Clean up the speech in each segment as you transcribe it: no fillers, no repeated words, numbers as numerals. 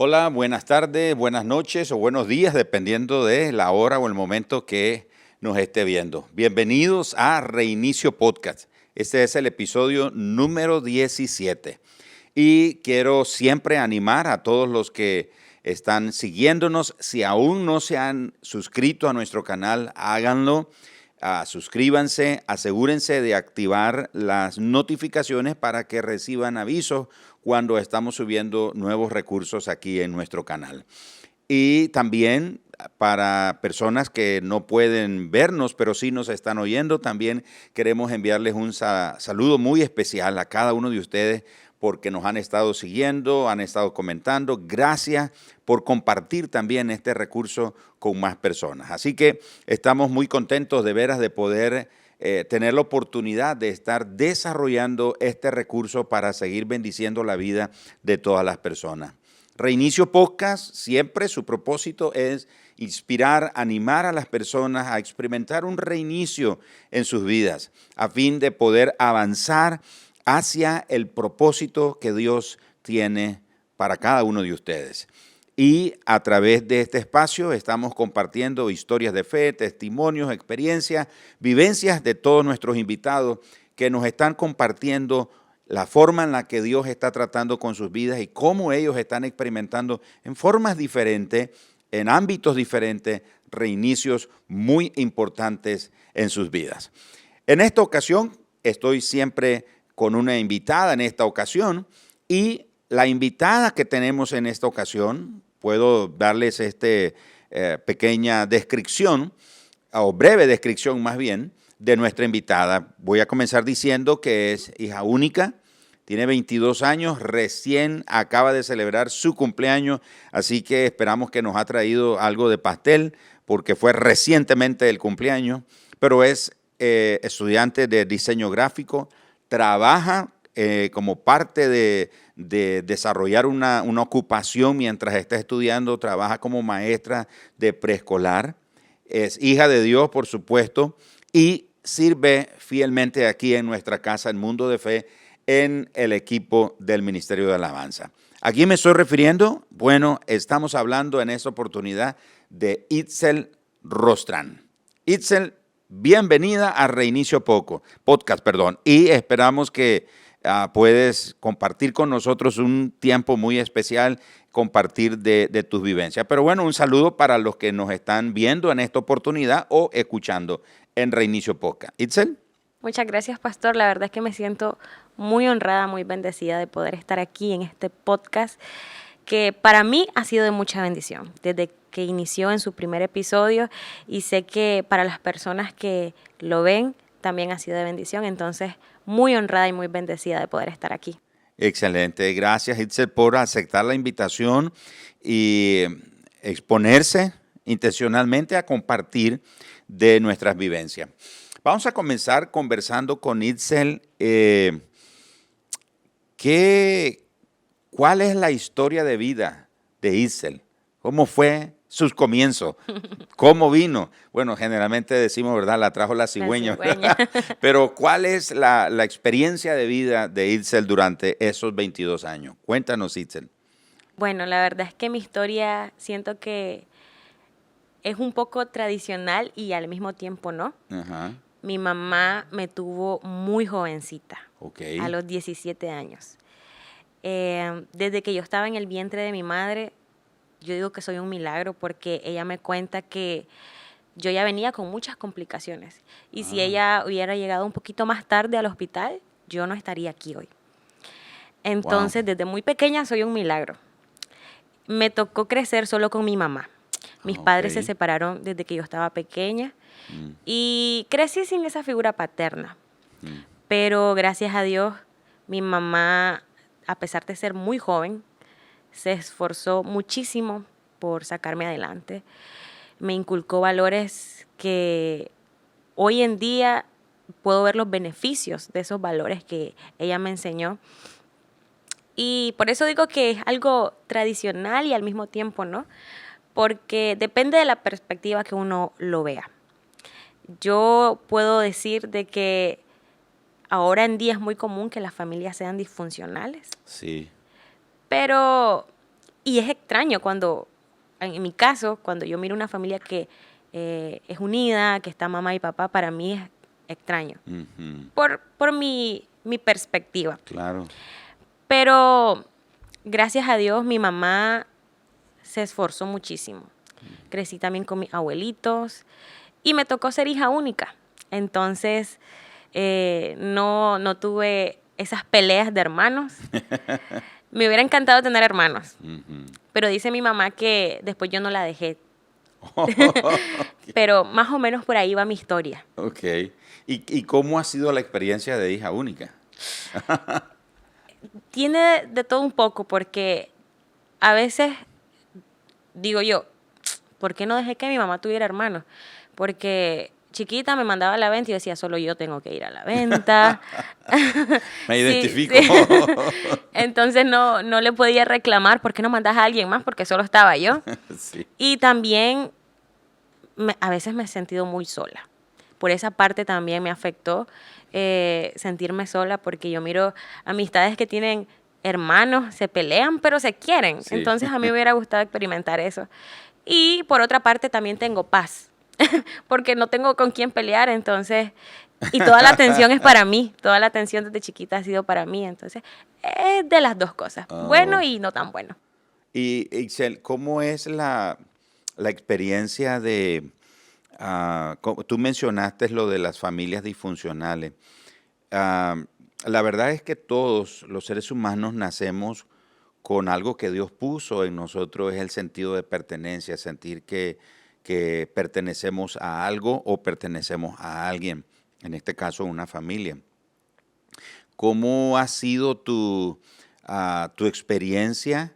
Hola, buenas tardes, buenas noches o buenos días, dependiendo de la hora o el momento que nos esté viendo. Bienvenidos a Reinicio Podcast. Este es el episodio número 17. Y quiero siempre animar a todos los que están siguiéndonos. Si aún no se han suscrito a nuestro canal, háganlo. Suscríbanse, asegúrense de activar las notificaciones para que reciban avisos cuando estamos subiendo nuevos recursos aquí en nuestro canal. Y también para personas que no pueden vernos, pero sí nos están oyendo, también queremos enviarles un saludo muy especial a cada uno de ustedes porque nos han estado siguiendo, han estado comentando. Gracias por compartir también este recurso con más personas. Así que estamos muy contentos de veras de poder tener la oportunidad de estar desarrollando este recurso para seguir bendiciendo la vida de todas las personas. Reinicio Podcast, siempre su propósito es inspirar, animar a las personas a experimentar un reinicio en sus vidas, a fin de poder avanzar hacia el propósito que Dios tiene para cada uno de ustedes. Y a través de este espacio estamos compartiendo historias de fe, testimonios, experiencias, vivencias de todos nuestros invitados que nos están compartiendo la forma en la que Dios está tratando con sus vidas y cómo ellos están experimentando en formas diferentes, en ámbitos diferentes, reinicios muy importantes en sus vidas. En esta ocasión estoy siempre con una invitada en esta ocasión y la invitada que tenemos en esta ocasión, puedo darles pequeña descripción, o breve descripción más bien, de nuestra invitada. Voy a comenzar diciendo que es hija única, tiene 22 años, recién acaba de celebrar su cumpleaños, así que esperamos que nos ha traído algo de pastel, porque fue recientemente el cumpleaños, pero es estudiante de diseño gráfico, trabaja como parte de desarrollar una ocupación mientras está estudiando, trabaja como maestra de preescolar, es hija de Dios, por supuesto, y sirve fielmente aquí en nuestra casa, en Mundo de Fe, en el equipo del Ministerio de Alabanza. ¿A quién me estoy refiriendo? Bueno, estamos hablando en esta oportunidad de Itzel Rostrán. Itzel, bienvenida a Reinicio Podcast, y esperamos que puedes compartir con nosotros un tiempo muy especial, compartir de tus vivencias. Pero bueno, un saludo para los que nos están viendo en esta oportunidad o escuchando en Reinicio Podcast. Itzel. Muchas gracias, pastor. La verdad es que me siento muy honrada, muy bendecida de poder estar aquí en este podcast que para mí ha sido de mucha bendición desde que inició en su primer episodio y sé que para las personas que lo ven también ha sido de bendición. Entonces, muy honrada y muy bendecida de poder estar aquí. Excelente. Gracias, Itzel, por aceptar la invitación y exponerse intencionalmente a compartir de nuestras vivencias. Vamos a comenzar conversando con Itzel. ¿Cuál es la historia de vida de Itzel? ¿Cómo fue sus comienzos? ¿Cómo vino? Bueno, generalmente decimos, ¿verdad? La trajo la cigüeña. La cigüeña. Pero ¿cuál es la experiencia de vida de Itzel durante esos 22 años? Cuéntanos, Itzel. Bueno, la verdad es que mi historia siento que es un poco tradicional y al mismo tiempo no. Ajá. Mi mamá me tuvo muy jovencita, Okay. a los 17 años. Desde que yo estaba en el vientre de mi madre, yo digo que soy un milagro porque ella me cuenta que yo ya venía con muchas complicaciones. Y si ella hubiera llegado un poquito más tarde al hospital, yo no estaría aquí hoy. Entonces, desde muy pequeña soy un milagro. Me tocó crecer solo con mi mamá. Mis padres se separaron desde que yo estaba pequeña y crecí sin esa figura paterna. Pero gracias a Dios, mi mamá, a pesar de ser muy joven, se esforzó muchísimo por sacarme adelante. Me inculcó valores que hoy en día puedo ver los beneficios de esos valores que ella me enseñó. Y por eso digo que es algo tradicional y al mismo tiempo no, porque depende de la perspectiva que uno lo vea. Yo puedo decir de que ahora en día es muy común que las familias sean disfuncionales. Sí. Pero Y es extraño cuando, en mi caso, cuando yo miro una familia que es unida, que está mamá y papá, para mí es extraño, Ujú. por mi perspectiva. Claro. Pero gracias a Dios mi mamá se esforzó muchísimo. Crecí también con mis abuelitos y me tocó ser hija única. Entonces no tuve esas peleas de hermanos. Me hubiera encantado tener hermanos, Ujú. pero dice mi mamá que después yo no la dejé. Pero más o menos por ahí va mi historia. Ok. ¿Y cómo ha sido la experiencia de hija única? Tiene de todo un poco porque a veces digo yo, ¿por qué no dejé que mi mamá tuviera hermanos? Porque chiquita me mandaba a la venta y yo decía, solo yo tengo que ir a la venta. Me Sí, identifico. sí. Entonces no le podía reclamar, ¿por qué no mandas a alguien más? Porque solo estaba yo. Sí. Y también a veces me he sentido muy sola. Por esa parte también me afectó sentirme sola porque yo miro amistades que tienen hermanos, se pelean pero se quieren. Sí. Entonces a mí me hubiera gustado experimentar eso. Y por otra parte también tengo paz porque no tengo con quién pelear, entonces, y toda la atención es para mí, toda la atención desde chiquita ha sido para mí, entonces, es de las dos cosas, bueno Oh. y no tan bueno. Y Ixel, ¿cómo es la experiencia de, tú mencionaste lo de las familias disfuncionales? Ah, la verdad es que todos los seres humanos nacemos con algo que Dios puso en nosotros, es el sentido de pertenencia, sentir que pertenecemos a algo o pertenecemos a alguien, en este caso una familia. ¿Cómo ha sido tu experiencia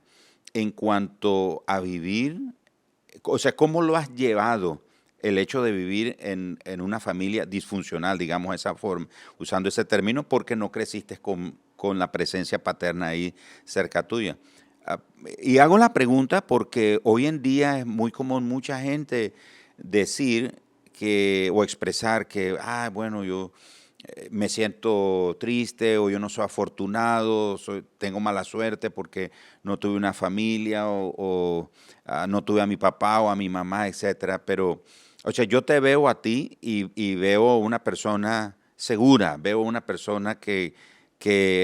en cuanto a vivir? O sea, ¿cómo lo has llevado el hecho de vivir en una familia disfuncional, digamos de esa forma, usando ese término, porque no creciste con la presencia paterna ahí cerca tuya? Ah, y hago la pregunta porque hoy en día es muy común mucha gente decir que o expresar que, bueno, yo me siento triste o yo no soy afortunado, tengo mala suerte porque no tuve una familia o no tuve a mi papá o a mi mamá, etcétera. Pero, o sea, yo te veo a ti y veo una persona segura, veo una persona que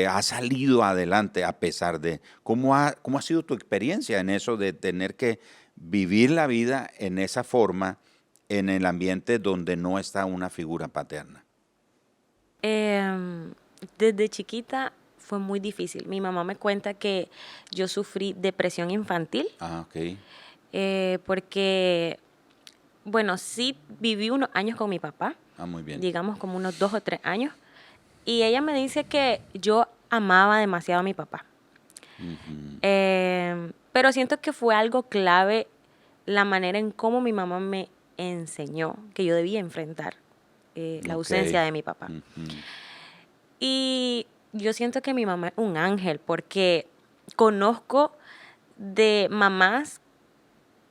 ha salido adelante a pesar de. ¿Cómo ha sido tu experiencia en eso de tener que vivir la vida en esa forma en el ambiente donde no está una figura paterna? Em, Desde chiquita fue muy difícil. Mi mamá me cuenta que yo sufrí depresión infantil Ah, ok. porque, bueno, sí viví unos años con mi papá, Ah, muy bien. digamos como unos 2 o 3 años, y ella me dice que yo amaba demasiado a mi papá. Ujú. Pero siento que fue algo clave la manera en cómo mi mamá me enseñó que yo debía enfrentar la Ok. ausencia de mi papá. Ujú. Y yo siento que mi mamá es un ángel porque conozco de mamás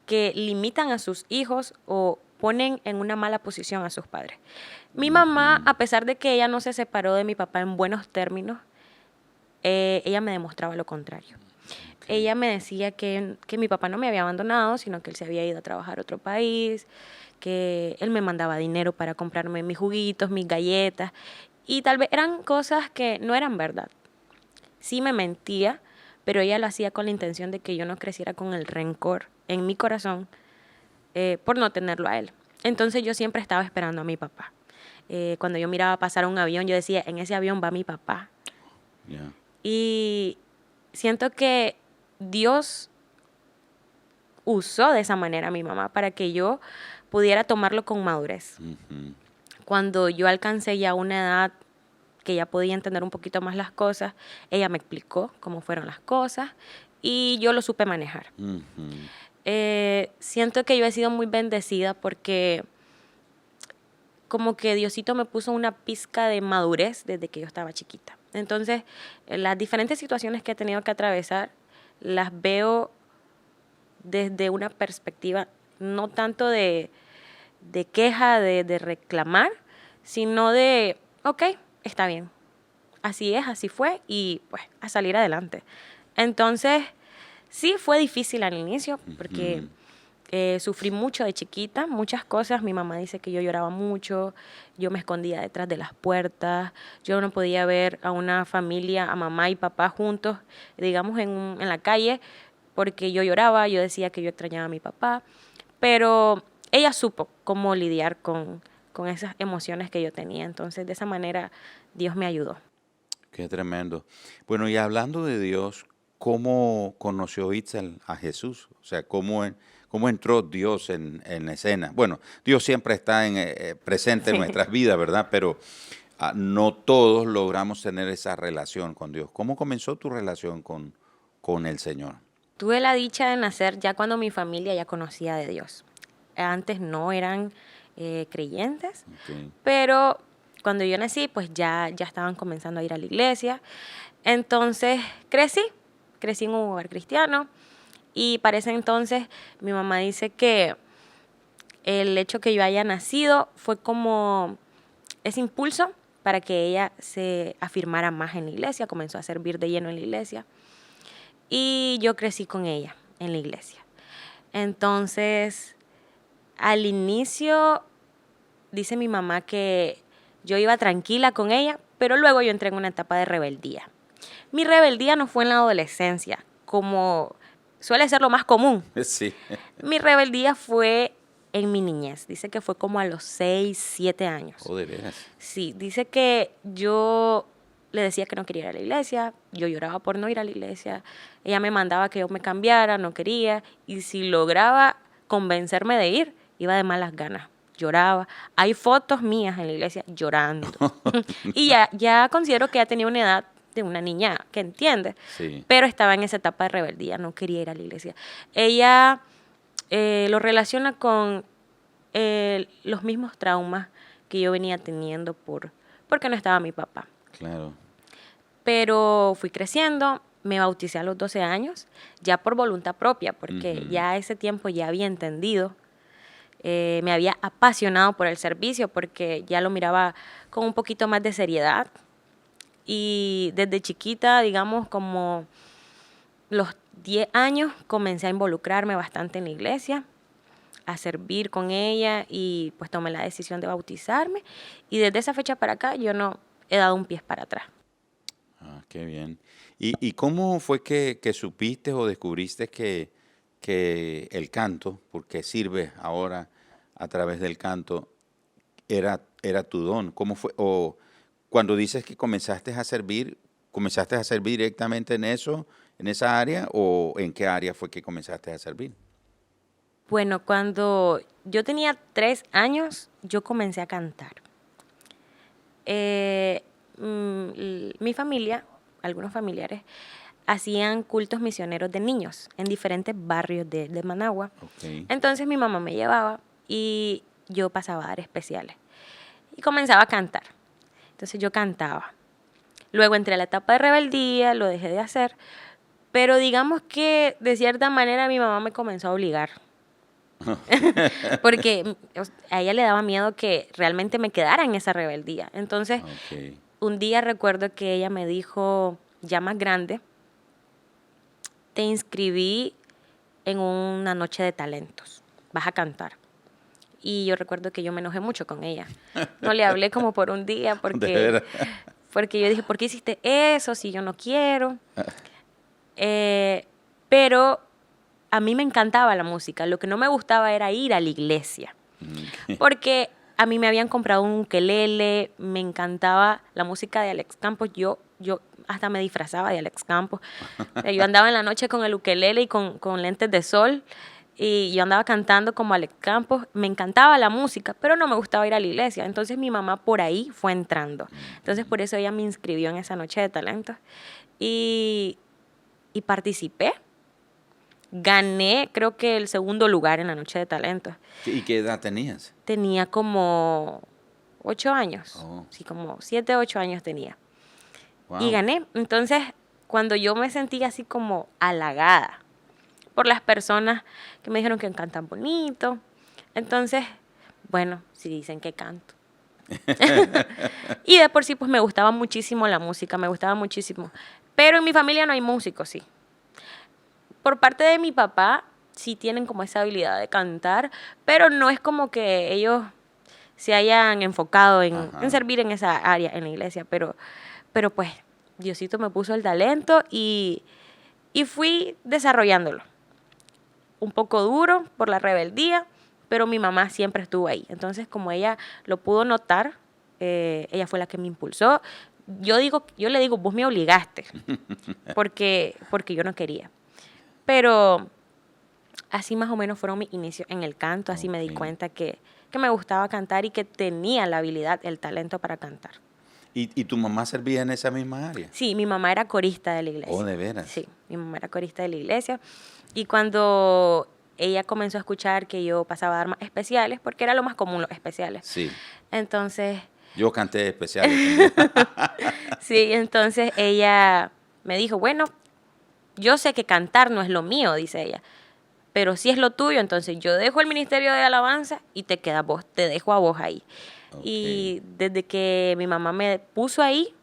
que limitan a sus hijos o ponen en una mala posición a sus padres. Mi mamá, Ujú. a pesar de que ella no se separó de mi papá en buenos términos, ella me demostraba lo contrario. Ok. Ella me decía que mi papá no me había abandonado, sino que él se había ido a trabajar a otro país, que él me mandaba dinero para comprarme mis juguitos, mis galletas, y tal vez eran cosas que no eran verdad. Sí me mentía, pero ella lo hacía con la intención de que yo no creciera con el rencor en mi corazón por no tenerlo a él. Entonces yo siempre estaba esperando a mi papá. Cuando yo miraba pasar un avión, yo decía, en ese avión va mi papá. Ya. Y siento que Dios usó de esa manera a mi mamá para que yo pudiera tomarlo con madurez. Ujú. Cuando yo alcancé ya una edad que ya podía entender un poquito más las cosas, ella me explicó cómo fueron las cosas y yo lo supe manejar. Ujú. Siento que yo he sido muy bendecida porque como que Diosito me puso una pizca de madurez desde que yo estaba chiquita. Entonces, las diferentes situaciones que he tenido que atravesar, las veo desde una perspectiva no tanto de queja, de reclamar, sino de, ok, está bien, así es, así fue, y pues a salir adelante. Entonces, Sí, fue difícil al inicio porque sufrí mucho de chiquita, muchas cosas. Mi mamá dice que yo lloraba mucho, yo me escondía detrás de las puertas, yo no podía ver a una familia, a mamá y papá juntos, digamos, en la calle, porque yo lloraba, yo decía que yo extrañaba a mi papá, pero ella supo cómo lidiar con esas emociones que yo tenía. Entonces, de esa manera, Dios me ayudó. Qué tremendo. Bueno, y hablando de Dios, ¿cómo conoció Itzel a Jesús? O sea, ¿cómo entró Dios en escena? Bueno, Dios siempre está presente en Sí. nuestras vidas, ¿verdad? Pero no todos logramos tener esa relación con Dios. ¿Cómo comenzó tu relación con el Señor? Tuve la dicha de nacer ya cuando mi familia ya conocía de Dios. Antes no eran creyentes, Ok. pero cuando yo nací, pues ya estaban comenzando a ir a la iglesia. Entonces crecí en un hogar cristiano y para ese entonces mi mamá dice que el hecho que yo haya nacido fue como ese impulso para que ella se afirmara más en la iglesia, comenzó a servir de lleno en la iglesia y yo crecí con ella en la iglesia. Entonces, al inicio, dice mi mamá que yo iba tranquila con ella, pero luego yo entré en una etapa de rebeldía. Mi rebeldía no fue en la adolescencia, como suele ser lo más común. Sí. Mi rebeldía fue en mi niñez. Dice que fue como a los 6, 7 años. Oh, de veras. Sí, dice que yo le decía que no quería ir a la iglesia, yo lloraba por no ir a la iglesia, ella me mandaba que yo me cambiara, no quería, y si lograba convencerme de ir, iba de malas ganas, lloraba. Hay fotos mías en la iglesia llorando. Y ya considero que ya tenía una edad de una niña que entiende, Sí. pero estaba en esa etapa de rebeldía, no quería ir a la iglesia. Ella lo relaciona con los mismos traumas que yo venía teniendo porque no estaba mi papá. Claro. Pero fui creciendo, me bauticé a los 12 años, ya por voluntad propia, porque Ujú. ya a ese tiempo ya había entendido, me había apasionado por el servicio, porque ya lo miraba con un poquito más de seriedad. Y desde chiquita, digamos, como los 10 años, comencé a involucrarme bastante en la iglesia, a servir con ella y pues tomé la decisión de bautizarme. Y desde esa fecha para acá yo no he dado un pie para atrás. Ah, qué bien. ¿Y cómo fue que supiste o descubriste que el canto, porque sirve ahora a través del canto, era tu don? ¿Cómo fue? O cuando dices que comenzaste a servir directamente en eso, en esa área, o en qué área fue que comenzaste a servir? Bueno, cuando yo tenía 3 años, yo comencé a cantar. Mi familia, algunos familiares, hacían cultos misioneros de niños en diferentes barrios de Managua. Ok. Entonces mi mamá me llevaba y yo pasaba a dar especiales. Y comenzaba a cantar. Entonces yo cantaba. Luego entré a la etapa de rebeldía, lo dejé de hacer. Pero digamos que de cierta manera mi mamá me comenzó a obligar. Porque a ella le daba miedo que realmente me quedara en esa rebeldía. Entonces, Ok. un día recuerdo que ella me dijo, ya más grande, te inscribí en una noche de talentos, vas a cantar. Y yo recuerdo que yo me enojé mucho con ella. No le hablé como por un día De veras. porque yo dije, ¿por qué hiciste eso si yo no quiero? Pero a mí me encantaba la música. Lo que no me gustaba era ir a la iglesia. Porque a mí me habían comprado un ukelele, me encantaba la música de Alex Campos. Yo hasta me disfrazaba de Alex Campos. Yo andaba en la noche con el ukelele y con lentes de sol. Y yo andaba cantando como Alex Campos. Me encantaba la música, pero no me gustaba ir a la iglesia. Entonces mi mamá por ahí fue entrando. Entonces por eso ella me inscribió en esa noche de talentos. Y participé. Gané, creo que el segundo lugar en la noche de talentos. ¿Y qué edad tenías? Tenía como 8 años. Oh. Sí, como 7, 8 años tenía. Y Wow. gané. Entonces, cuando yo me sentí así como halagada por las personas que me dijeron que cantan bonito. Entonces, bueno, sí dicen que canto. Y de por sí, pues me gustaba muchísimo la música, me gustaba muchísimo. Pero en mi familia no hay músicos, sí. por parte de mi papá, sí tienen como esa habilidad de cantar, pero no es como que ellos se hayan enfocado en servir en esa área en la iglesia, pero pues Diosito me puso el talento y fui desarrollándolo. Un poco duro por la rebeldía, pero mi mamá siempre estuvo ahí. Entonces, como ella lo pudo notar, ella fue la que me impulsó. Yo le digo, vos me obligaste, porque yo no quería. Pero así más o menos fueron mis inicios en el canto, así me di cuenta que me gustaba cantar y que tenía la habilidad, el talento para cantar. ¿Y tu mamá servía en esa misma área? Sí, mi mamá era corista de la iglesia. Oh, ¿de veras? Sí, mi mamá era corista de la iglesia. Y cuando ella comenzó a escuchar que yo pasaba a dar más especiales, porque era lo más común, los especiales. Sí. Entonces... Yo canté especiales también. Sí, entonces ella me dijo, bueno, yo sé que cantar no es lo mío, dice ella, pero si es lo tuyo, entonces yo dejo el ministerio de alabanza y te quedas vos, te dejo a vos ahí. Y desde que mi mamá me puso ahí,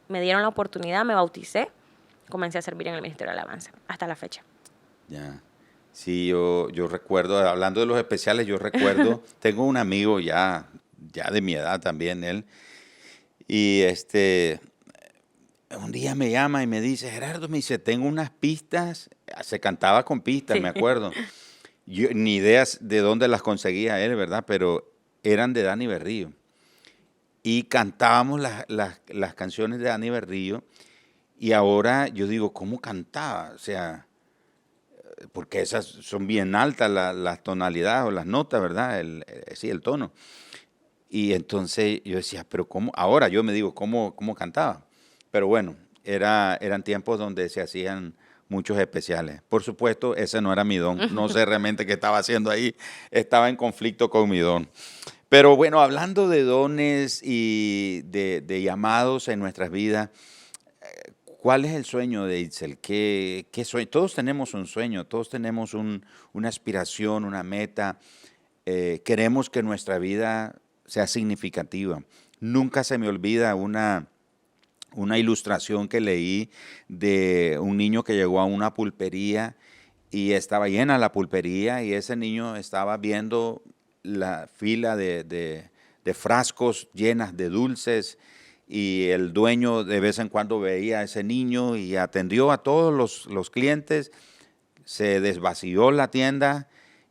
me dieron la oportunidad, me bauticé, comencé a servir en el ministerio de alabanza, hasta la fecha. Ya. Sí, yo recuerdo, hablando de los especiales, yo recuerdo, tengo un amigo ya de mi edad también, él, y un día me llama y me dice, Gerardo, me dice, tengo unas pistas, se cantaba con pistas, Sí. me acuerdo. Yo, ni ideas de dónde las conseguía él, ¿verdad? Pero eran de Dani Berrío. Y cantábamos las canciones de Dani Berrío, y ahora yo digo, ¿cómo cantaba? O sea, porque esas son bien altas las tonalidades o las notas, ¿verdad? Sí, el tono. Y entonces yo decía, pero ¿cómo? Ahora yo me digo, ¿cómo cantaba? Pero bueno, eran tiempos donde se hacían muchos especiales. Por supuesto, ese no era mi don. No sé realmente qué estaba haciendo ahí. Estaba en conflicto con mi don. Pero bueno, hablando de dones y de llamados en nuestras vidas, ¿cuál es el sueño de Itzel? ¿Qué sueño? Todos tenemos un sueño, todos tenemos una aspiración, una meta. Queremos que nuestra vida sea significativa. Nunca se me olvida una ilustración que leí de un niño que llegó a una pulpería y estaba llena la pulpería y ese niño estaba viendo la fila de frascos llenas de dulces y el dueño de vez en cuando veía a ese niño y atendió a todos los clientes, se desvació la tienda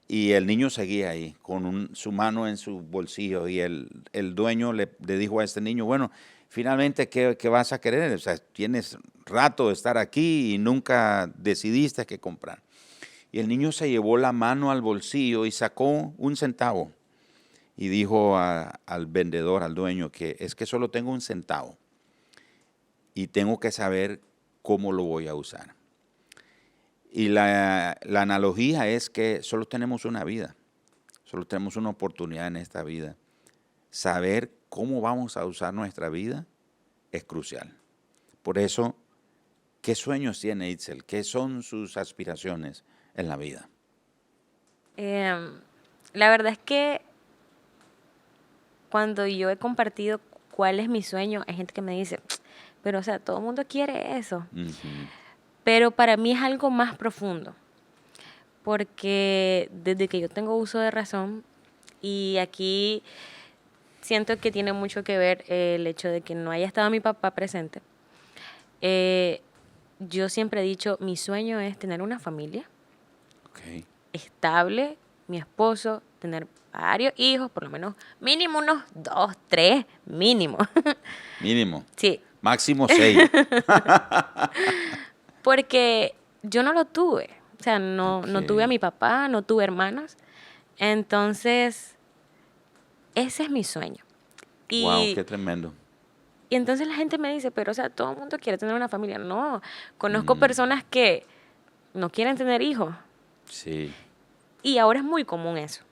y el niño seguía ahí con su mano en su bolsillo y el dueño le dijo a este niño, bueno, finalmente, ¿qué vas a querer? O sea, tienes rato de estar aquí y nunca decidiste qué comprar. Y el niño se llevó la mano al bolsillo y sacó un centavo y dijo al vendedor, al dueño, que es que solo tengo un centavo y tengo que saber cómo lo voy a usar. Y la analogía es que solo tenemos una vida, solo tenemos una oportunidad en esta vida. Saber cómo vamos a usar nuestra vida es crucial. Por eso, ¿qué sueños tiene Itzel? ¿Qué son sus aspiraciones en la vida? La verdad es que cuando yo he compartido cuál es mi sueño, hay gente que me dice, pero o sea, todo el mundo quiere eso. Pero para mí es algo más profundo, porque desde que yo tengo uso de razón, y aquí siento que tiene mucho que ver el hecho de que no haya estado mi papá presente, yo siempre he dicho, mi sueño es tener una familia estable, mi esposo, tener varios hijos, por lo menos mínimo unos 2, 3, mínimo. Mínimo. Sí. Máximo 6. Porque yo no lo tuve. O sea, no tuve a mi papá, no tuve hermanos. Entonces, ese es mi sueño. Wow, qué tremendo. Y entonces la gente me dice, pero o sea, todo el mundo quiere tener una familia. No, conozco personas que no quieren tener hijos. Sí. Y ahora es muy común eso.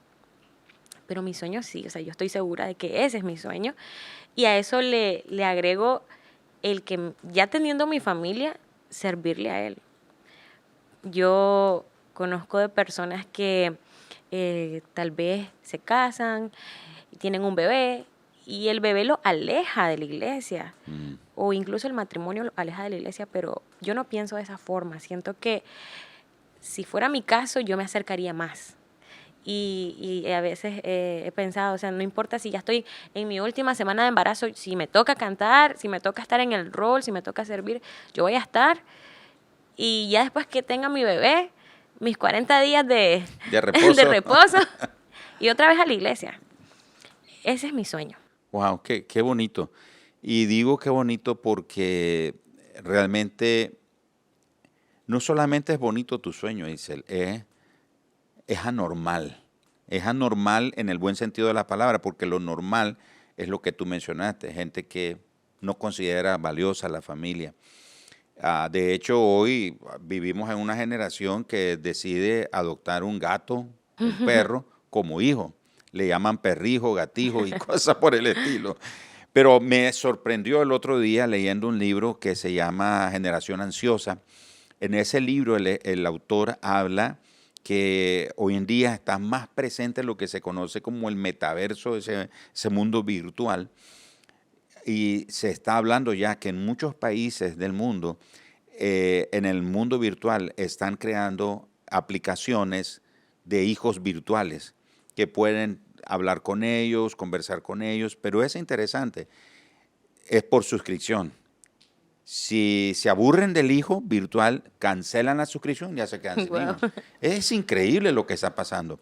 Pero mi sueño sí, o sea, yo estoy segura de que ese es mi sueño. Y a eso le agrego el que ya teniendo mi familia, servirle a él. Yo conozco de personas que tal vez se casan, tienen un bebé y el bebé lo aleja de la iglesia o incluso el matrimonio lo aleja de la iglesia, pero yo no pienso de esa forma. Siento que si fuera mi caso, yo me acercaría más. Y a veces he pensado, o sea, no importa si ya estoy en mi última semana de embarazo, si me toca cantar, si me toca estar en el rol, si me toca servir, yo voy a estar. Y ya después que tenga mi bebé, mis 40 días De de reposo. reposo, y otra vez a la iglesia. Ese es mi sueño. Wow, qué bonito. Y digo qué bonito porque realmente no solamente es bonito tu sueño, Isel, es anormal. Es anormal en el buen sentido de la palabra, porque lo normal es lo que tú mencionaste, gente que no considera valiosa la familia. De hecho, hoy vivimos en una generación que decide adoptar un gato, un perro, como hijo. Le llaman perrijo, gatijo y cosas por el estilo. Pero me sorprendió el otro día leyendo un libro que se llama Generación Ansiosa. En ese libro el autor habla que hoy en día está más presente lo que se conoce como el metaverso, ese mundo virtual. Y se está hablando ya que en muchos países del mundo, en el mundo virtual, están creando aplicaciones de hijos virtuales que pueden hablar con ellos, conversar con ellos, pero es interesante, es por suscripción. Si se aburren del hijo virtual, cancelan la suscripción y ya se quedan sin Wow. hijos. Es increíble lo que está pasando.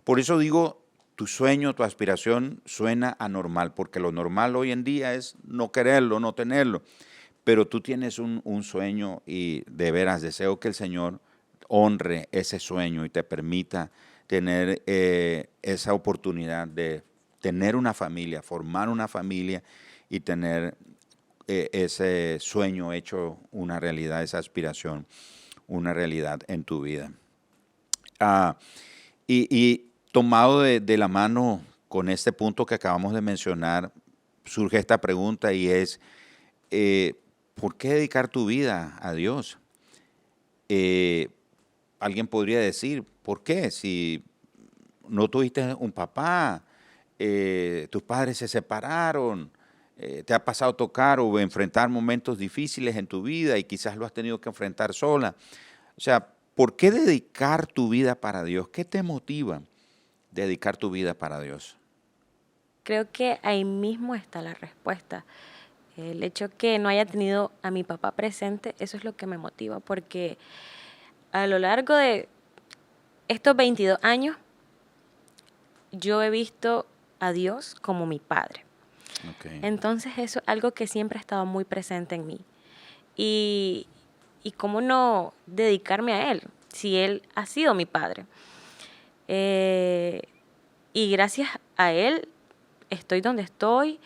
Por eso digo, tu sueño, tu aspiración suena anormal, porque lo normal hoy en día es no quererlo, no tenerlo. Pero tú tienes un sueño y de veras deseo que el Señor honre ese sueño y te permita tener esa oportunidad de tener una familia, formar una familia y tener ese sueño hecho una realidad, esa aspiración, una realidad en tu vida. Ah, y tomado de la mano con este punto que acabamos de mencionar, surge esta pregunta y es, ¿por qué dedicar tu vida a Dios? Eh, Alguien podría decir, ¿por qué? Si no tuviste un papá, tus padres se separaron, te ha pasado tocar o enfrentar momentos difíciles en tu vida y quizás lo has tenido que enfrentar sola. O sea, ¿por qué dedicar tu vida para Dios? ¿Qué te motiva dedicar tu vida para Dios? Creo que ahí mismo está la respuesta. El hecho que no haya tenido a mi papá presente, eso es lo que me motiva, porque a lo largo de estos 22 años, yo he visto a Dios como mi padre. Okay. Entonces eso es algo que siempre ha estado muy presente en mí. Y, y cómo no dedicarme a Él, si Él ha sido mi padre. Eh, y gracias a Él estoy donde estoy.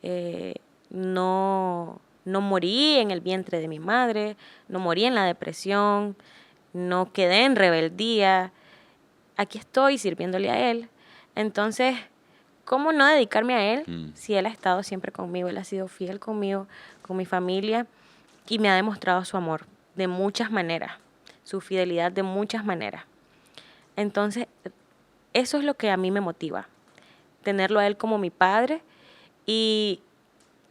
Eh, no morí en el vientre de mi madre, no morí en la depresión, no quedé en rebeldía. Aquí estoy sirviéndole a Él. Entonces, ¿cómo no dedicarme a Él si Él ha estado siempre conmigo? Él ha sido fiel conmigo, con mi familia, y me ha demostrado su amor de muchas maneras, su fidelidad de muchas maneras. Entonces, eso es lo que a mí me motiva, tenerlo a Él como mi padre, y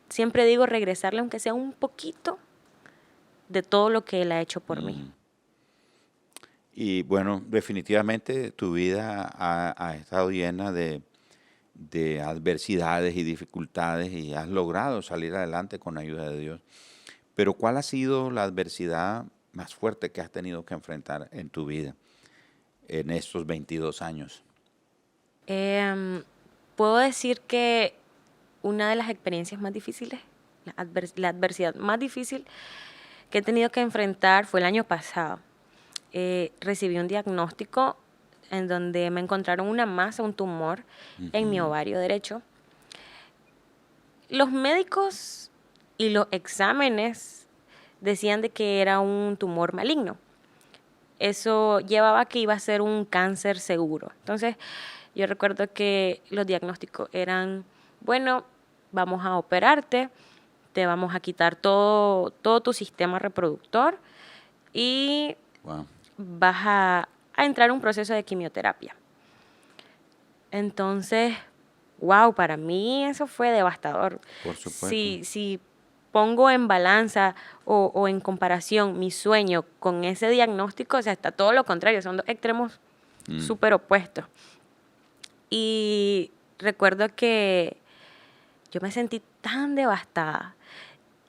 siempre digo regresarle, aunque sea un poquito, de todo lo que Él ha hecho por mí. Y bueno, definitivamente tu vida ha estado llena de adversidades y dificultades y has logrado salir adelante con la ayuda de Dios. Pero ¿cuál ha sido la adversidad más fuerte que has tenido que enfrentar en tu vida en estos 22 años? Puedo decir que una de las experiencias más difíciles, la adversidad más difícil que he tenido que enfrentar fue el año pasado. Recibí un diagnóstico en donde me encontraron una masa, un tumor en mi ovario derecho. Los médicos y los exámenes decían de que era un tumor maligno. Eso llevaba a que iba a ser un cáncer seguro. Entonces, yo recuerdo que los diagnósticos eran, bueno, vamos a operarte, te vamos a quitar todo tu sistema reproductor y Wow. vas a entrar en un proceso de quimioterapia. Entonces, wow, para mí eso fue devastador. Por supuesto. Si pongo en balanza o en comparación mi sueño con ese diagnóstico, o sea, está todo lo contrario, son dos extremos súper opuestos. Y recuerdo que yo me sentí tan devastada.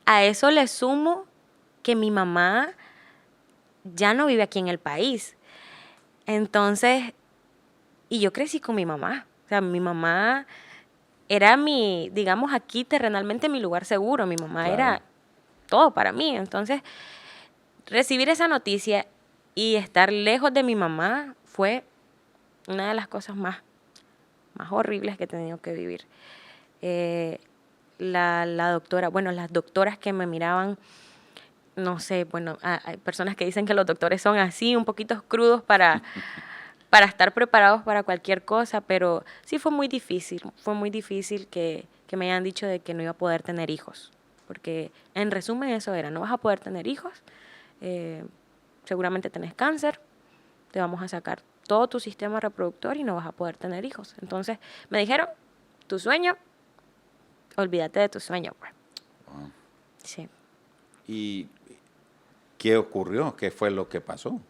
A eso le sumo que mi mamá ya no vive aquí en el país. Entonces, y yo crecí con mi mamá. O sea, mi mamá era digamos aquí terrenalmente mi lugar seguro. Mi mamá era todo para mí. Entonces, recibir esa noticia y estar lejos de mi mamá fue una de las cosas más horribles que he tenido que vivir. La doctora, bueno, las doctoras que me miraban, no sé, bueno, hay personas que dicen que los doctores son así, un poquito crudos para estar preparados para cualquier cosa, pero sí fue muy difícil que me hayan dicho de que no iba a poder tener hijos, porque en resumen eso era, no vas a poder tener hijos, seguramente tenés cáncer, te vamos a sacar todo tu sistema reproductor y no vas a poder tener hijos. Entonces me dijeron, tu sueño, olvídate de tu sueño, pues. Wow. Sí. ¿Y qué ocurrió? ¿Qué fue lo que pasó?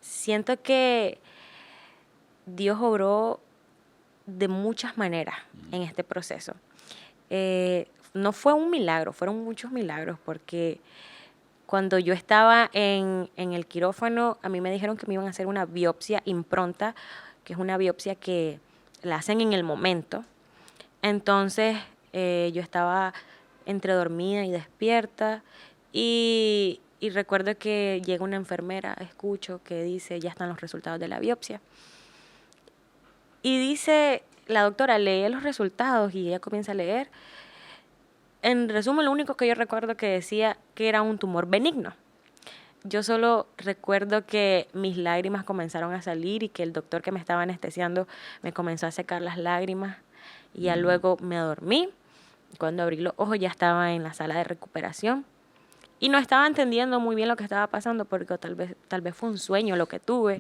Siento que Dios obró de muchas maneras en este proceso. No fue un milagro, fueron muchos milagros, porque cuando yo estaba en el quirófano, a mí me dijeron que me iban a hacer una biopsia impronta, que es una biopsia que la hacen en el momento. Entonces, yo estaba entre dormida y despierta y recuerdo que llega una enfermera, escucho que dice, ya están los resultados de la biopsia. Y dice, la doctora lee los resultados y ella comienza a leer. En resumen, lo único que yo recuerdo que decía que era un tumor benigno. Yo solo recuerdo que mis lágrimas comenzaron a salir y que el doctor que me estaba anestesiando me comenzó a secar las lágrimas. Y ya luego me dormí. Cuando abrí los ojos ya estaba en la sala de recuperación. Y no estaba entendiendo muy bien lo que estaba pasando porque tal vez fue un sueño lo que tuve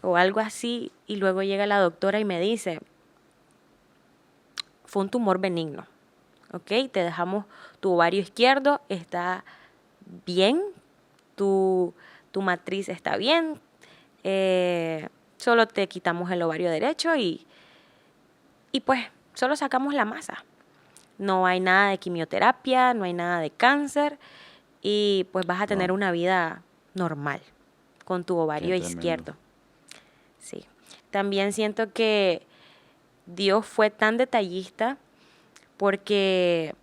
o algo así. Y luego llega la doctora y me dice, fue un tumor benigno, ¿ok? Te dejamos tu ovario izquierdo, está bien, tu matriz está bien, solo te quitamos el ovario derecho y pues solo sacamos la masa. No hay nada de quimioterapia, no hay nada de cáncer y pues vas a tener una vida normal con tu ovario izquierdo. Sí. También siento que Dios fue tan detallista porque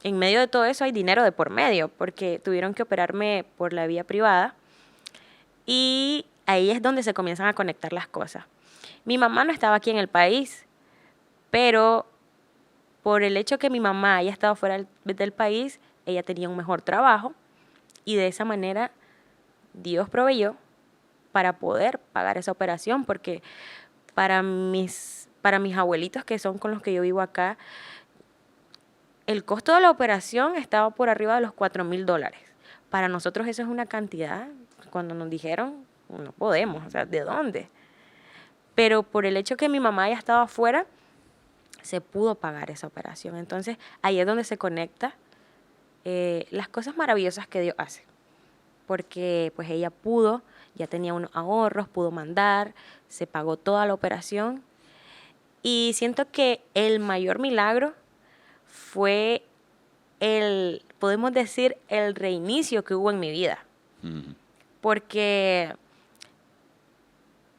en medio de todo eso hay dinero de por medio, porque tuvieron que operarme por la vía privada y ahí es donde se comienzan a conectar las cosas. Mi mamá no estaba aquí en el país, pero por el hecho que mi mamá haya estado fuera del país, ella tenía un mejor trabajo y de esa manera Dios proveyó para poder pagar esa operación, porque para mis abuelitos que son con los que yo vivo acá, el costo de la operación estaba por arriba de los $4,000. Para nosotros eso es una cantidad, cuando nos dijeron, no podemos, o sea, ¿de dónde? Pero por el hecho que mi mamá haya estado afuera, se pudo pagar esa operación. Entonces, ahí es donde se conecta las cosas maravillosas que Dios hace. Porque pues ella ya tenía unos ahorros, pudo mandar, se pagó toda la operación. Y siento que el mayor milagro fue podemos decir, el reinicio que hubo en mi vida. Porque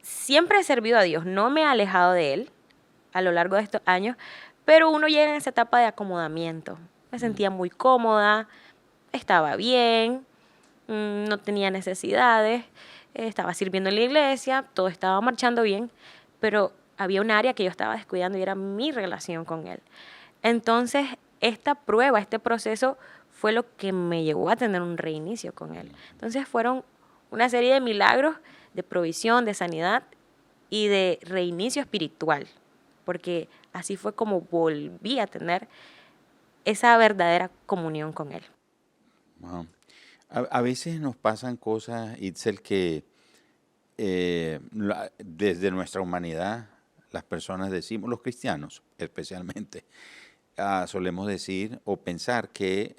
siempre he servido a Dios, no me he alejado de Él a lo largo de estos años, pero uno llega en esa etapa de acomodamiento. Me sentía muy cómoda, estaba bien, no tenía necesidades, estaba sirviendo en la iglesia, todo estaba marchando bien, pero había un área que yo estaba descuidando y era mi relación con Él. Entonces, esta prueba, este proceso fue lo que me llevó a tener un reinicio con Él. Entonces, fueron una serie de milagros, de provisión, de sanidad y de reinicio espiritual, porque así fue como volví a tener esa verdadera comunión con Él. Wow. A veces nos pasan cosas, Itzel, que desde nuestra humanidad las personas decimos, los cristianos especialmente, solemos decir o pensar que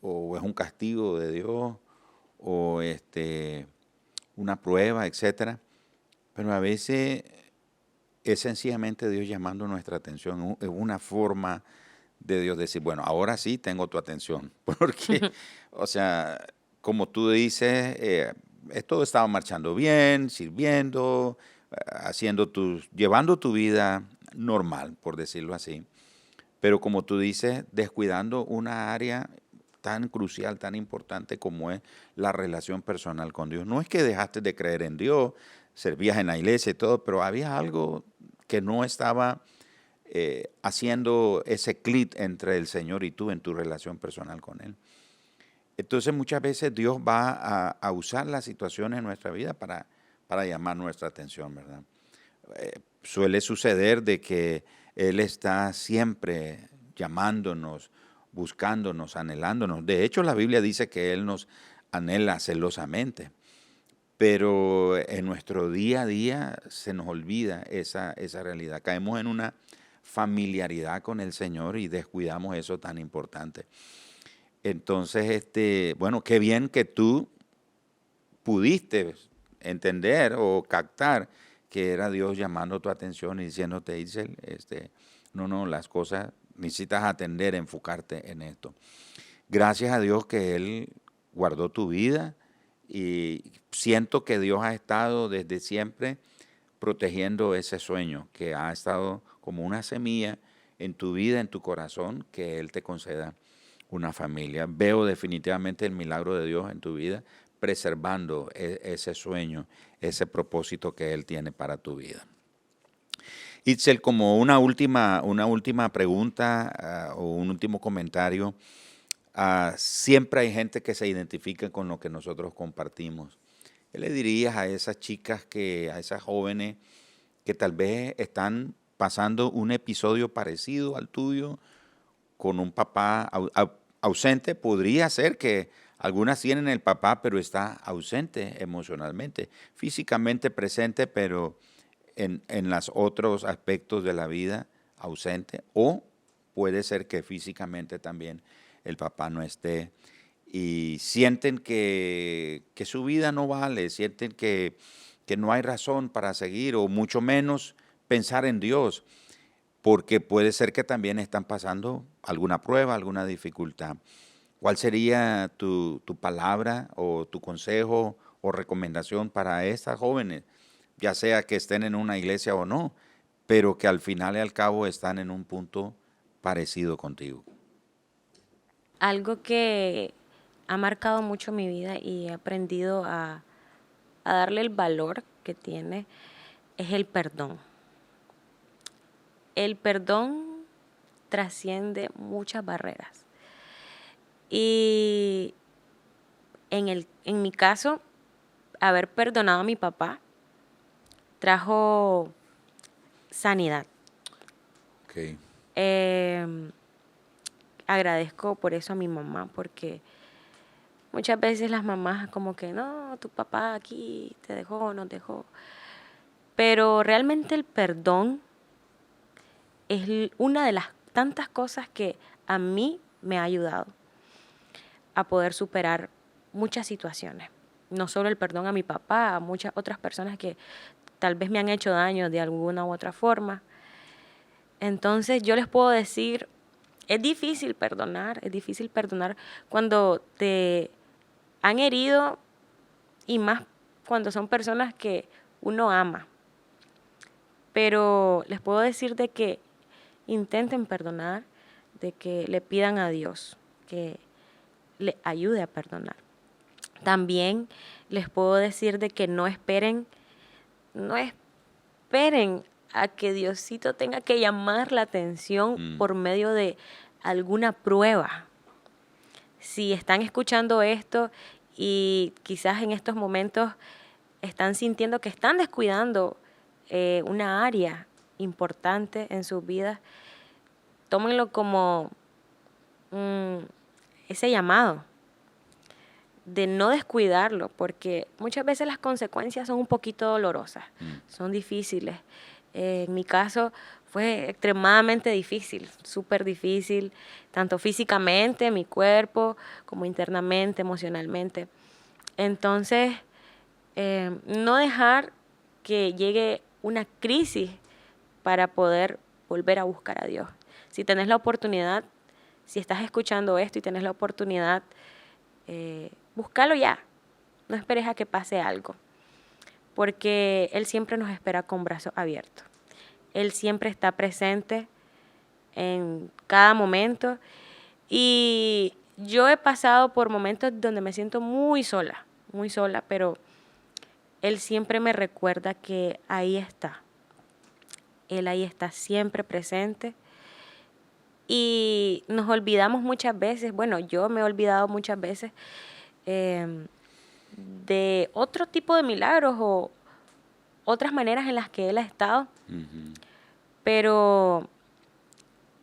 o es un castigo de Dios o una prueba, etcétera, pero a veces es sencillamente Dios llamando nuestra atención, es una forma de Dios decir, bueno, ahora sí tengo tu atención, porque, o sea, como tú dices, todo estaba marchando bien, sirviendo, llevando tu vida normal, por decirlo así, pero como tú dices, descuidando una área tan crucial, tan importante como es la relación personal con Dios. No es que dejaste de creer en Dios, servías en la iglesia y todo, pero había algo que no estaba haciendo ese clic entre el Señor y tú en tu relación personal con Él. Entonces muchas veces Dios va a usar las situaciones en nuestra vida para llamar nuestra atención, ¿verdad? Suele suceder de que Él está siempre llamándonos, buscándonos, anhelándonos. De hecho, la Biblia dice que Él nos anhela celosamente, pero en nuestro día a día se nos olvida esa realidad. Caemos en una familiaridad con el Señor y descuidamos eso tan importante. Entonces, bueno, qué bien que tú pudiste entender o captar que era Dios llamando tu atención y diciéndote, Isel, no, las cosas necesitas atender, enfocarte en esto. Gracias a Dios que Él guardó tu vida y siento que Dios ha estado desde siempre protegiendo ese sueño, que ha estado como una semilla en tu vida, en tu corazón, que Él te conceda una familia. Veo definitivamente el milagro de Dios en tu vida, preservando ese sueño, ese propósito que Él tiene para tu vida. Itzel, como una última pregunta o un último comentario, siempre hay gente que se identifica con lo que nosotros compartimos. ¿Qué le dirías a esas chicas, a esas jóvenes que tal vez están pasando un episodio parecido al tuyo con un papá ausente? Podría ser que algunas tienen el papá, pero está ausente emocionalmente, físicamente presente, pero en los otros aspectos de la vida ausente, o puede ser que físicamente también el papá no esté y sienten que su vida no vale, sienten que no hay razón para seguir o mucho menos pensar en Dios, porque puede ser que también están pasando alguna prueba, alguna dificultad. ¿Cuál sería tu palabra o tu consejo o recomendación para estas jóvenes, ya sea que estén en una iglesia o no, pero que al final y al cabo están en un punto parecido contigo? Algo que ha marcado mucho mi vida y he aprendido a darle el valor que tiene es el perdón. El perdón trasciende muchas barreras. Y en mi caso, haber perdonado a mi papá trajo sanidad. Okay. Agradezco por eso a mi mamá, porque muchas veces las mamás como que, no, tu papá aquí te dejó, nos dejó. Pero realmente el perdón es una de las tantas cosas que a mí me ha ayudado a poder superar muchas situaciones. No solo el perdón a mi papá, a muchas otras personas que tal vez me han hecho daño de alguna u otra forma. Entonces yo les puedo decir, es difícil perdonar cuando te han herido y más cuando son personas que uno ama. Pero les puedo decir de que intenten perdonar, de que le pidan a Dios que le ayude a perdonar. También les puedo decir de que no esperen a que Diosito tenga que llamar la atención por medio de alguna prueba. Si están escuchando esto y quizás en estos momentos están sintiendo que están descuidando una área importante en sus vidas, tómenlo como ese llamado de no descuidarlo, porque muchas veces las consecuencias son un poquito dolorosas, son difíciles. En mi caso fue extremadamente difícil, súper difícil, tanto físicamente, mi cuerpo, como internamente, emocionalmente. Entonces, no dejar que llegue una crisis para poder volver a buscar a Dios. Si tenés la oportunidad, si estás escuchando esto y tenés la oportunidad, búscalo ya. No esperes a que pase algo, porque Él siempre nos espera con brazos abiertos. Él siempre está presente en cada momento. Y yo he pasado por momentos donde me siento muy sola, pero Él siempre me recuerda que ahí está. Él ahí está siempre presente. Y nos olvidamos muchas veces, bueno, yo me he olvidado muchas veces de otro tipo de milagros o otras maneras en las que Él ha estado. Ujú. Pero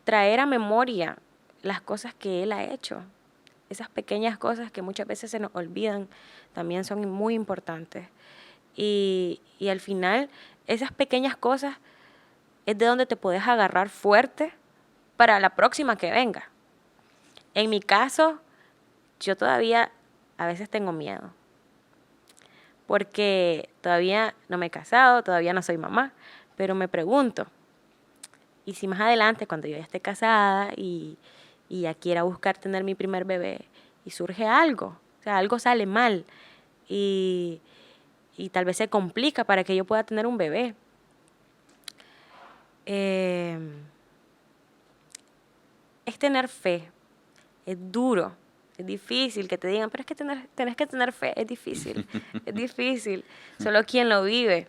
traer a memoria las cosas que Él ha hecho, esas pequeñas cosas que muchas veces se nos olvidan, también son muy importantes. Y al final, esas pequeñas cosas es de donde te puedes agarrar fuerte para la próxima que venga. En mi caso, yo todavía a veces tengo miedo, porque todavía no me he casado, todavía no soy mamá, pero me pregunto, ¿y si más adelante, cuando yo ya esté casada y ya quiera buscar tener mi primer bebé y surge algo, o sea, algo sale mal y tal vez se complica para que yo pueda tener un bebé? Es tener fe, es duro, es difícil que te digan, pero es que tenés que tener fe, es difícil, es difícil, solo quien lo vive.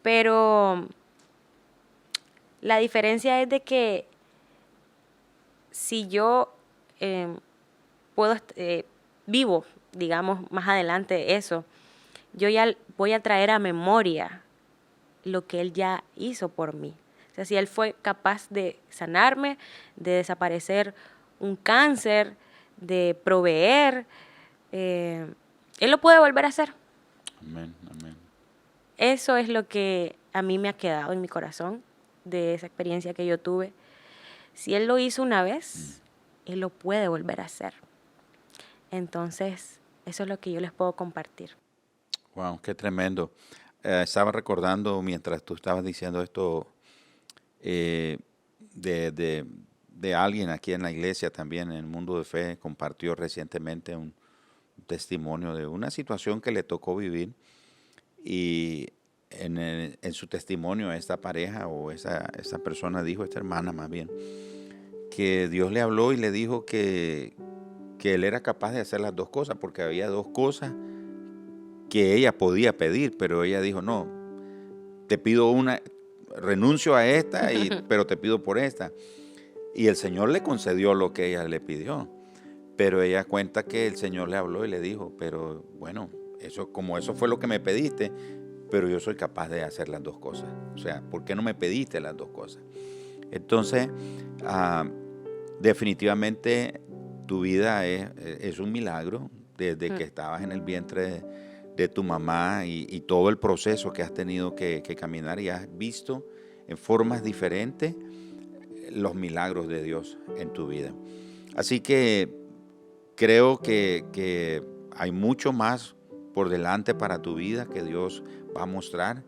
Pero la diferencia es de que si yo vivo, digamos, más adelante eso, yo ya voy a traer a memoria lo que Él ya hizo por mí. O sea, si Él fue capaz de sanarme, de desaparecer un cáncer, de proveer, Él lo puede volver a hacer. Amén, amén. Eso es lo que a mí me ha quedado en mi corazón de esa experiencia que yo tuve. Si Él lo hizo una vez, Él lo puede volver a hacer. Entonces, eso es lo que yo les puedo compartir. Wow, qué tremendo. Estaba recordando mientras tú estabas diciendo esto eh, de alguien aquí en la iglesia también, en el mundo de fe, compartió recientemente un testimonio de una situación que le tocó vivir y en su testimonio esta pareja o esa persona dijo, esta hermana más bien, que Dios le habló y le dijo que él era capaz de hacer las dos cosas porque había dos cosas que ella podía pedir, pero ella dijo, no, te pido una, renuncio a esta, pero te pido por esta. Y el Señor le concedió lo que ella le pidió, pero ella cuenta que el Señor le habló y le dijo, pero bueno, eso fue lo que me pediste, pero yo soy capaz de hacer las dos cosas. O sea, ¿por qué no me pediste las dos cosas? Entonces, definitivamente tu vida es un milagro desde que estabas en el vientre de tu mamá y todo el proceso que has tenido que caminar y has visto en formas diferentes los milagros de Dios en tu vida. Así que creo que hay mucho más por delante para tu vida que Dios va a mostrar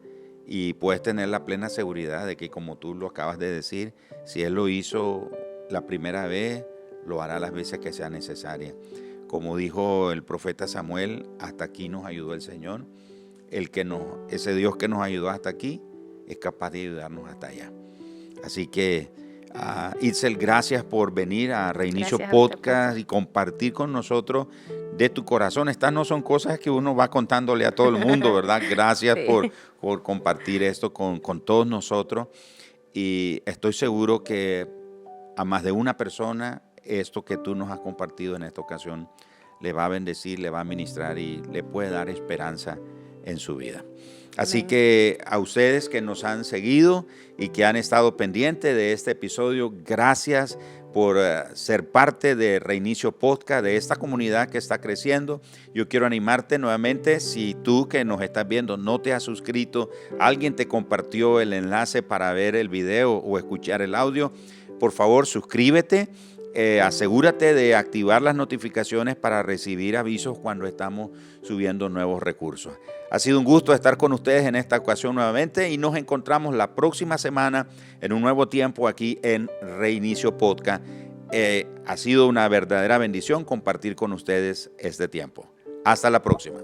y puedes tener la plena seguridad de que, como tú lo acabas de decir, si Él lo hizo la primera vez, lo hará las veces que sea necesaria. Como dijo el profeta Samuel, hasta aquí nos ayudó el Señor. Ese Dios que nos ayudó hasta aquí es capaz de ayudarnos hasta allá. Así que, Itzel, gracias por venir a Reinicio Podcast y compartir con nosotros de tu corazón. Estas no son cosas que uno va contándole a todo el mundo, ¿verdad? Gracias sí. por compartir esto con todos nosotros. Y estoy seguro que a más de una persona esto que tú nos has compartido en esta ocasión le va a bendecir, le va a ministrar y le puede dar esperanza en su vida. Así Amén. que a ustedes que nos han seguido y que han estado pendientes de este episodio, gracias por ser parte de Reinicio Podcast, de esta comunidad que está creciendo. Yo quiero animarte nuevamente, si tú que nos estás viendo no te has suscrito, alguien te compartió el enlace para ver el video o escuchar el audio, por favor suscríbete. Asegúrate de activar las notificaciones para recibir avisos cuando estamos subiendo nuevos recursos. Ha sido un gusto estar con ustedes en esta ocasión nuevamente y nos encontramos la próxima semana en un nuevo tiempo aquí en Reinicio Podcast. Ha sido una verdadera bendición compartir con ustedes este tiempo. Hasta la próxima.